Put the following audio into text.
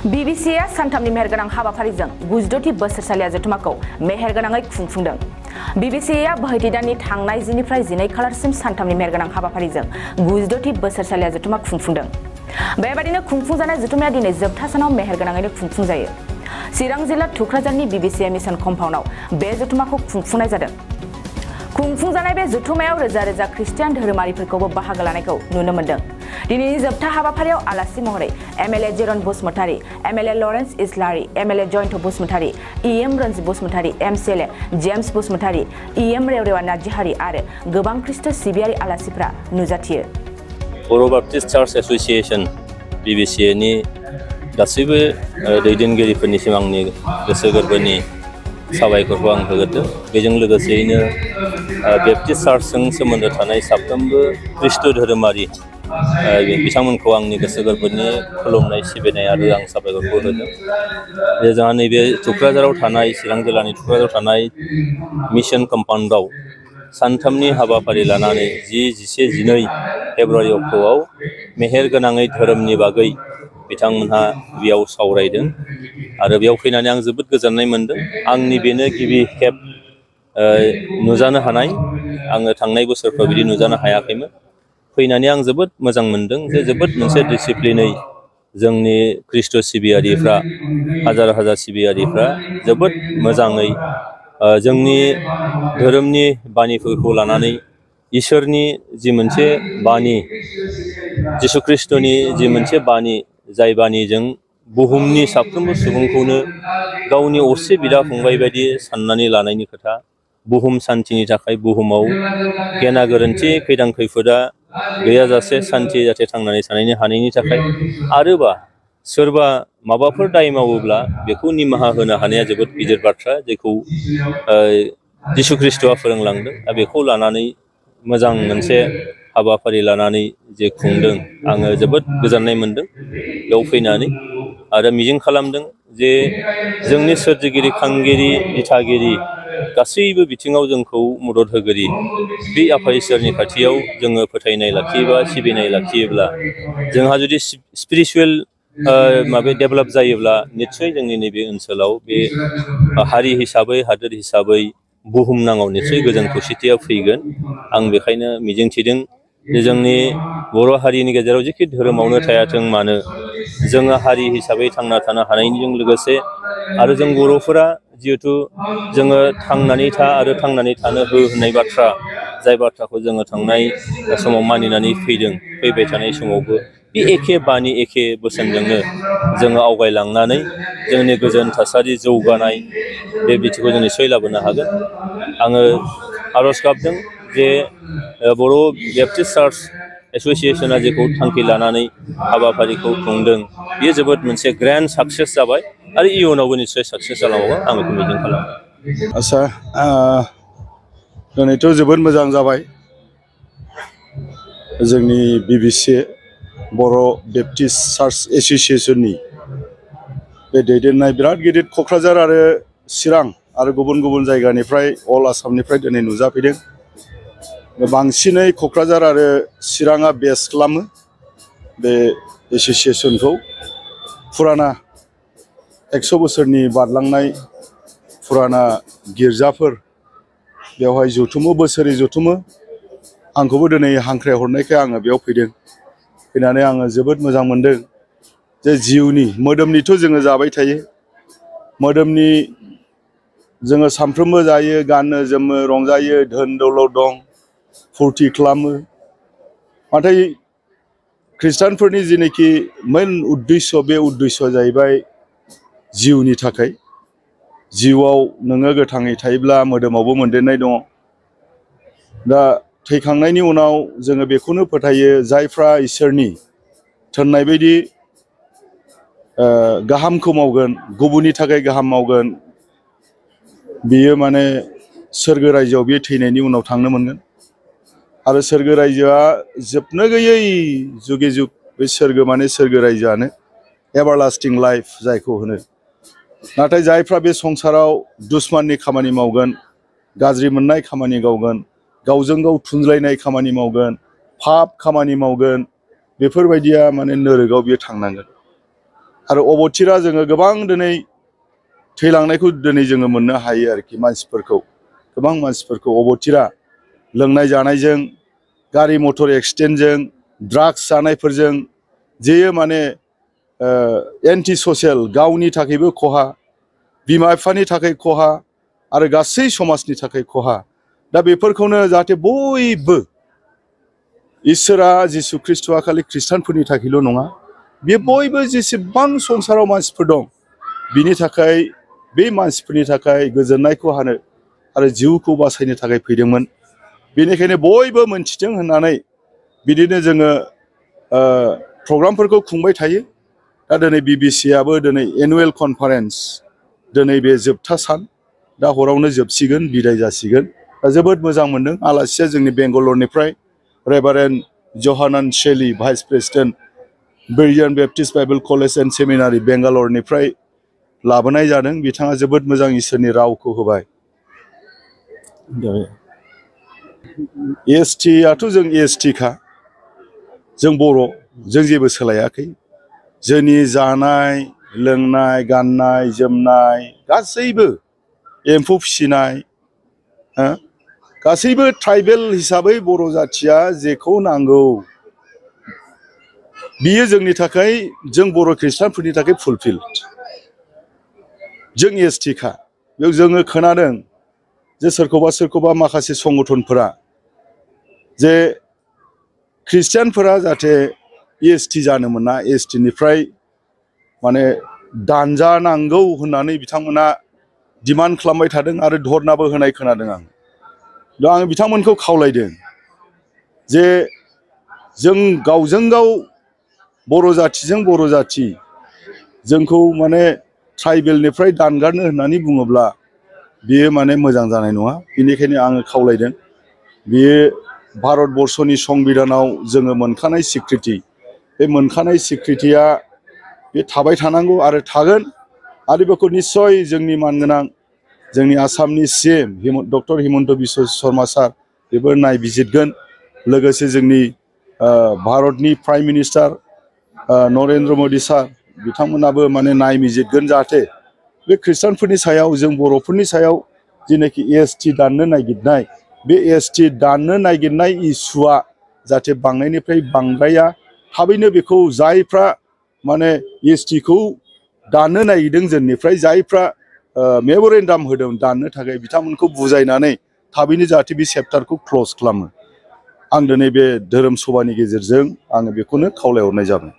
BBCआ सानथामनि मेहेरगोनां हाबाफारिजों 92थि बोसोरसालिया जथुमाखौ मेहेरगोनाङै खुंफुंदों। BBCआ बोहैथि दाननि थांनाय 10 निफ्राय 12 खालारसिम सानथामनि मेहेरगोनां हाबाफारिजों 92थि बोसोरसालिया जथुमा खुंफुंदों। बेबादिनो खुंफुंजानाय जथुमाया दिनै जोबथा सानाव मेहेरगोनाङैनो खुंफुंजायो। चिरां जिल्ला थुक्राझारनि BBCA मिशन कम्पाउन्डआव बे जथुमाखौ खुंफुंनाय जादों। खुंफुंजानाय बे जथुमायाव रोजा रोजा ख्रिस्टियान धोरोमारिफोरखौबो बाहागो लानायखौ नुनो मोन्दों। दिनैनि जोबथा हाबाफारियाव आलासि महरै MLA Jeron Basumatary, MLA Lawrence Islary, MLA Jayanta Basumatary, EM Ranjit Basumatary, MCLA James Basumatary, EM रेवरेवा नार्जिहारि आरो गोबां ख्रिस्ट सिबियारि आलासिफ्रा नुजाथियो। Boro' Baptist church association BBCA नि गासैबो दैदेनगिरिफोरनिसिम आंनि गोसो गोरबोनि साबायखरखौ आं होग्रोदों। बेजों लोगोसेयैनो बेप्टिस्ट चार्चजों सोमोन्दो थानाय साफ्रोमबो ख्रिस्ट धोरोमारि बिथांमोनखौ आंनि गोसो गोरबोनि खुलुमनाय सिबिनाय आरो आं साबायखरखौ होदों। जोंहा नैबे थुक्राझाराव थानाय चिरां जिल्लानि थुक्राझाराव थानाय मिशन कम्पाउन्डआव सानथामनि हाबाफारि लानानै 10, 11, 12 फेब्रुवारि अक्ट'आव मेहेरगोनाङै धोरोमनि बागै बिथांमोनहा बेयाव सावरायदों आरो बेयाव फैनानै आं जोबोद गोजोननाय मोन्दों। आंनि बेनो गिबि खेब नुजानो हानाय। आङो थांनाय बोसोरफ्राव बिदि नुजानो हायाखैमोन। फैनानै आं जोबोद मोजां मोन्दों जे जोबोद मोनसे डिसिप्लिनै जोंनि ख्रिस्ट सिबियारिफ्रा हाजार हाजार सिबियारिफ्रा जोबोद मोजाङै जोंनि धोरोमनि बानिफोरखौ लानानै इसोरनि जि मोनसे बानि जिसु ख्रिस्ट'नि जि मोनसे बानि जाय बानिजों बुहुमनि साफ्रोमबो सुबुंखौनो गावनि असे बिदा फंबाय बायदि साननानै लानायनि खोथा, बुहुम सान्तिनि थाखाय बुहुमाव गेना गोरोन्थि खैदां खैफोदा गैयाजासे सान्थि जाहाथे थांनानै थानायनि हानायनि थाखाय आरोबा सोरबा माबाफोर दाय मावोब्ला बेखौ निमाहा होनो हानाया जोबोद गिदिर बाथ्रा, जेखौ जिसु ख्रिस्ट'आ फोरोंलांदों। दा बेखौ लानानै मोजां मोनसे हाबाफारि लानानै जे खुंदों, आङो जोबोद गोजोननाय मोन्दों बेयाव फैनानै आरो मिजिं खालामदों जे जोंनि सोरजिगिरि, खांगिरि, दिथागिरि गासैबो बिथिङाव जोंखौ मदद होगिरि बे आफा इसोरनि खाथियाव जोङो फोथायनाय लाखियोबा सिबिनाय लाखियोब्ला जोंहा जुदि स्पिरिचुवेल डेभेलप जायोब्ला निस्सय जोंनि नैबे ओनसोलाव बे हारि हिसाबै, हादोर हिसाबै बुहुमनाङाव निस्सय गोजोन खौसेथिया फैगोन। आं बेखायनो मिजिंथिदों जे जोंनि बर' हारिनि गेजेराव जिखि धोरोमावनो थायाथों मानो जोङो हारि हिसाबै थांना थानो हानायजों लोगोसे आरो जों बर'फोरा जिहेथु जोङो थांनानै था आरो थांनानै थानो हो होननाय बाथ्रा, जाय बाथ्राखौ जोङो थांनाय समाव मानिनानै फैदों, फैबाय थानाय समावबो बे एखे बानि एखे बोसोनजोंनो जोङो आवगायलांनानै जोंनि गोजोन थासारि जौगानाय बे बिथिंखौ जों निस्सय लाबोनो हागोन। आङो आरज गाबदों जे बर' बेप्टिस्ट चार्च एस'सिएशना जेखौ थांखि लानानै हाबाफारिखौ खुंदों बेयो जोबोद मोनसे ग्रेन्ड साक्सेस जाबाय आरो इयुनावबो निस्सय साक्सेस जालांबावगोन आं बेखौ मिजिं खालामो। आच्चा, दिनैथ' जोबोद मोजां जाबाय। जोंनि BBCA बर' बेप्टिस्ट चार्च एस'सिएशननि बे दैदेननाय बिराद गिदिर क'क्राझार आरो चिरां आरो गुबुन गुबुन जायगानिफ्राय अल आसामनिफ्राय दिनै नुजाफैदों। बांसिनै क'क्राझार आरो चिराङा बेस खालामो बे एस'सिएशनखौ। फुराना 100 बोसोरनि बारलांनाय फुराना गिर्जाफोर बेवहाय जथुमो, बोसोरै जथुमो। आंखौबो दिनै हांख्राय हरनायखाय आङो बेयाव फैदों। फैनानै आङो जोबोद मोजां मोन्दों जे जिउनि मोदोमनिथ' जोङो जाबाय थायो, मोदोमनि जोङो सानफ्रोमबो जायो, गानो जोमो, रंजायो, धोन दौलत दं, फुरथि खालामो। नाथाय ख्रिस्टानफोरनि जिनोखि मेन उद्देश्य, बे उद्देश्यआ जाहैबाय जिउनि थाखाय। जिउआव नोङो गोथाङै थायोब्ला मोदोमावबो मोनदेरनाय दङ। दा थैखांनायनि उनाव जोङो बेखौनो फोथायो, जायफ्रा इसोरनि थिननाय बायदि गाहामखौ मावगोन, गुबुननि थाखाय गाहाम मावगोन, बियो माने सोरगो रायजोआव बे थैनायनि उनाव थांनो मोनगोन। आरो सोरगो रायजोआ जोबनो गैयै जुगे जुग, बे सोरगो माने सोरगो रायजोआनो एभारलास्टिं लाइफ जायखौ होनो। नाथाय जायफ्रा बे संसाराव दुश्मननि खामानि मावगोन, गाज्रि मोननाय खामानि मावगोन, गावजों गाव थुनज्लायनाय खामानि मावगोन, पाप खामानि मावगोन, बेफोरबायदिया माने नोरगआव बियो थांनांगोन। आरो अबथिरा जोङो गोबां दिनै थैलांनायखौ दिनै जोङो मोननो हायो आरोखि मानसिफोरखौ गोबां मानसिफोरखौ अबथिरा लोंनाय जानायजों गारि मटर एक्सिडेन्टजों ड्राग्स जानायफोरजों जे माने एन्टि ससियेल गावनि थाखायबो खहा बिमा बिफानि थाखाय खहा आरो गासै समाजनि थाखाय खहा दा बेफोरखौनो जाहाथे बयबो इसोरा जिसु ख्रिस्ट'आ खालि ख्रिस्टानफोरनि थाखायल' नङा बे बयबो जेसेबां संसाराव मानसिफोर दं बिनि थाखाय बे मानसिफोरनि थाखाय गोजोननायखौ हानो आरो जिउखौ बासायनो थाखाय फैदोंमोन बेनिखायनो बयबो मोनथिथों होननानै बिदिनो जोङो प्रग्रामफोरखौ खुंबाय थायो दा दिनै बिबिसिआबो दिनै एनुवेल कनफारेन्स दिनै बे जोबथा सान दा हरावनो जोबसिगोन बिदाय जासिगोन दा जोबोद मोजां मोनदों आलासिया जोंनि बेंगालरनिफ्राय reverend Johanan Shelly vice president बेरियान Baptist Bible college and seminary बेंगालरनिफ्राय लाबोनाय जादों बिथाङा जोबोद मोजां इसोरनि रावखौ होबाय एसटिआथ' जों एसटिखा जों बर' जों जेबो सोलायाखै जोंनि जानाय लोंनाय गाननाय जोमनाय गासैबो एम्फौ फिसिनाय गासैबो ट्राइबेल हिसाबै बर' जाथिया जेखौ नांगौ बियो जोंनि थाखाय जों बर' खृष्टानफोरनि थाखाय फुलफिल्ड जों एसटिखा बेयाव जोङो खोनादों जे सोरखौबा माखासे संगठनफोरा जे ख्रिस्टियानफोरा जाहाथे एसटि जानो मोना एसटिनिफ्राय माने दानजानांगौ होननानै बिथांमोना डिमान्ड खालामबाय थादों आरो धरनाबो होनाय खोनादों आं दा आं बिथांमोनखौ खावलायदों जे जों गावजों गाव बर' जाथिजों बर' जाथि जोंखौ माने ट्राइबेलनिफ्राय दानगारनो होननानै बुङोब्ला बियो माने मोजां जानाय नङा बेनिखायनो आङो खावलायदों बियो भारतबर्षनि संबिधानाव जोङो मोनखानाय सिक्रिटि बे मोनखानाय सिक्रिटिया बे थाबाय थानांगौ आरो थागोन आरो बेखौ निस्सय जोंनि मानगोनां जोंनि आसामनि CM डक्टर हिमन्त बिश्व शर्मा सार बेबो नायबिजिरगोन लोगोसे जोंनि भारतनि प्राइम मिनिस्टार नरेन्द्र मदि सार बिथांमोनाबो माने नायबिजिरगोन जाहाथे बे ख्रिस्टानफोरनि सायाव जों बर'फोरनि सायाव जेनाखि एसटि दाननो नागिरनाय बे एसटि दाननो नागिरनाय इस्युआ जाहाथे बांनायनिफ्राय बांद्राया थाबैनो बेखौ जायफ्रा माने एसटिखौ दाननो नागिरदों जोंनिफ्राय जायफ्रा मेमरेन्डाम होदों दाननो थाखाय बिथांमोनखौ बुजायनानै थाबैनो जाहाथे बे चेप्टारखौ क्ल'ज खालामो आं दिनै बे धोरोम सभानि गेजेरजों आङो बेखौनो खावलायहरनाय जाबाय।